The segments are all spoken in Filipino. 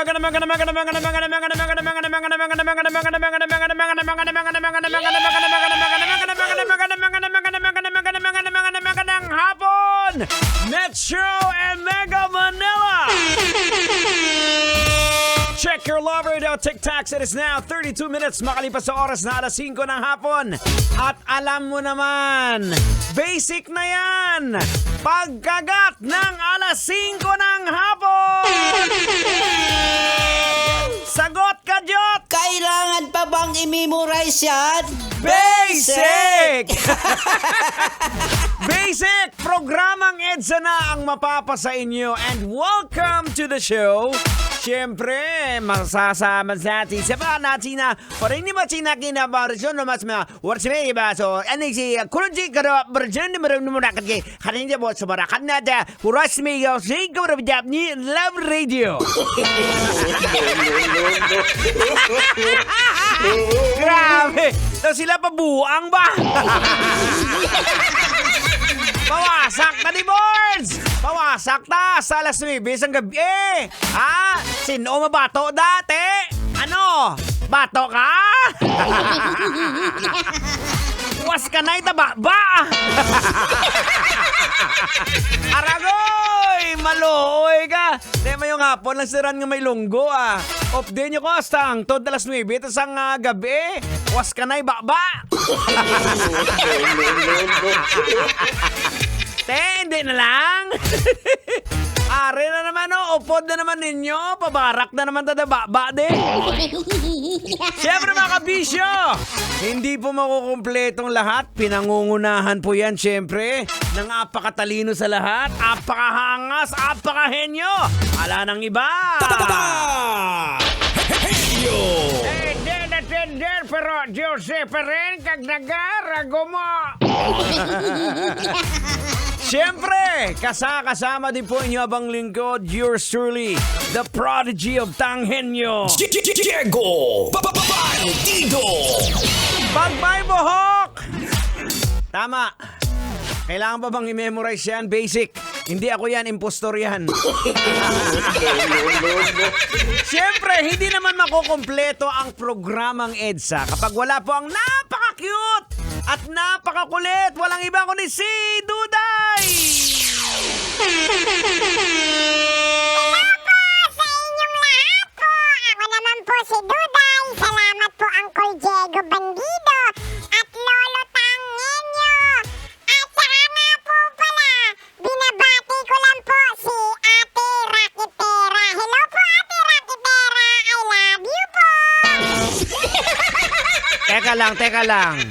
Magandang hapon, Metro and Mega Manila. Check your love radio TikToks. It is now 32 minutes makalipas sa oras na alas 5 ng hapon. At alam mo naman, basic na yan. Pagkagat ng alas 5 ng hapon. Sagot ka, Jot! Kailangan pa bang i-memorize yan? Basic! Basic! Programang EDSA na ang mapapasa inyo. And welcome to the show. Siyempre, masasama sa atin sa mga natin na para hindi macina kinabarisyon na mas mga warsime iba. So, ano si Kurunji karo berjan ni meron mo nakat kay kanina mo sa barakan na da kurasme yo si karo bidap ni Love Radio. Grabe! So, sila pa buang ba? Pawasak na ni Boards! Pawasak na sa alas 9 ang gabi. Sino mabato dati? Ano? Bato ka? Was ka na itaba ba? Aragoy! Maluoy ka! Tema yung hapon lang siran nga may lunggo Off din yung kostang. Tod alas 9 tas ang gabi. Was ka na ibaba? Hindi na lang. Are na naman upod na naman ninyo. Pabarak na naman tadaba de. Siyempre mga kabisyo, hindi po makukumpletong lahat. Pinangungunahan po yan siyempre ng apakatalino sa lahat, apakahangas, apakahenyo. Ala ng iba. Tender pero Jose Peren kag nagarago mo. Siyempre, kasama din po inyo abang lingkod, yours truly, the prodigy of Tanghenyo, Diego Bandido. Pag may buhok! Tama. Kailangan ba bang i-memorize yan? Basic. Hindi ako yan, impostor yan. Siyempre, hindi naman makukumpleto ang programang EDSA kapag wala po ang napaka-cute at napaka-kulit. Walang iba kundi si Duday! Hello po sa inyong lahat po. Ako naman po si Duday. Salamat po Uncle Diego Bandido at Lolo Tanghenyo. At saka nga po pala, binabati ko lang po si Ate Rakitera. Hello po Ate Rakitera. I love you po. Teka lang.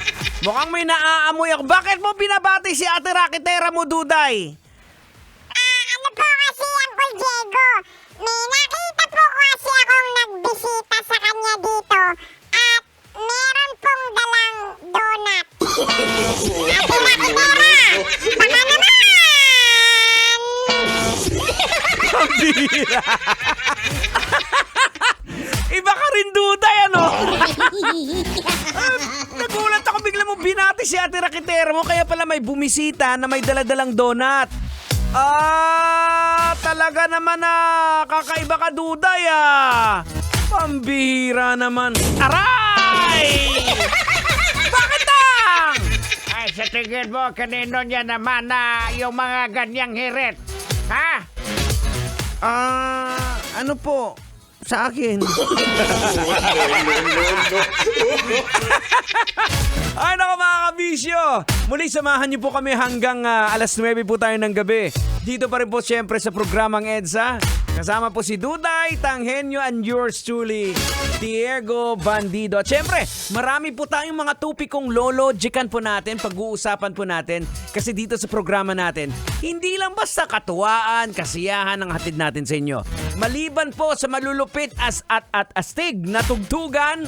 Mukhang may naaamoy ako. Bakit mo binabati si Ate Rakitera mo, Duday? Ano po kasi Uncle Diego, may nakita po kasi akong nagbisita sa kanya dito at meron pong dalang donut. Ate Rakitera, baka naman! Pambira! Iba ka rin, Duday, ano? Nagulat ako, bigla mo binati si Ate Rakitera mo, kaya pala may bumisita na may daladalang donut. Talaga naman kakaiba ka, Duday Pambihira naman. Aray! Bakit ang? Ay, sa tingin mo, kanino niya naman yung mga ganyang hirit? Ha? Ano po? Sa akin. Ay, naku mga kabisyo. Muli samahan niyo po kami hanggang alas 9 po tayo ng gabi. Dito pa rin po siyempre sa programang EDSA. Kasama po si Duday, Tanghenyo, and yours truly, Diego Bandido. At siyempre, marami po tayong mga tupikong lologican po natin, pag-uusapan po natin. Kasi dito sa programa natin, hindi lang basta katuwaan, kasiyahan ang hatid natin sa inyo. Maliban po sa malulupit at astig na tugtugan,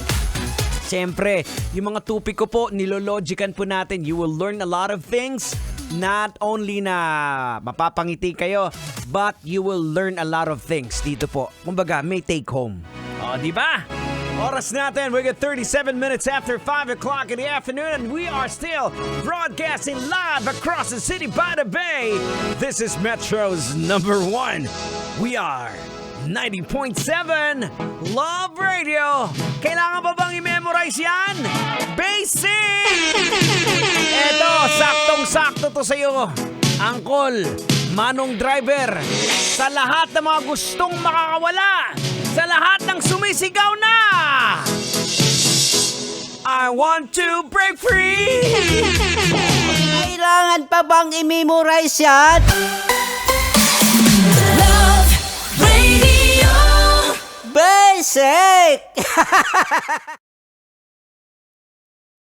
siyempre, yung mga tupiko po, nilologican po natin. You will learn a lot of things. Not only na mapapangiti kayo, but you will learn a lot of things dito po. Kumbaga, may take home. O, di ba? Oras natin, we get 37 minutes after 5 o'clock in the afternoon and we are still broadcasting live across the city by the bay. This is Metro's #1. We are 90.7 Love Radio. Kailangan ba bang i-memorize yan? Basic! Eto, saktong-sakto to sa'yo. Angkol, Manong Driver, sa lahat ng mga gustong makakawala, sa lahat ng sumisigaw na, I want to break free! Kailangan pa bang i-memorize yan? Love Radio. Basic!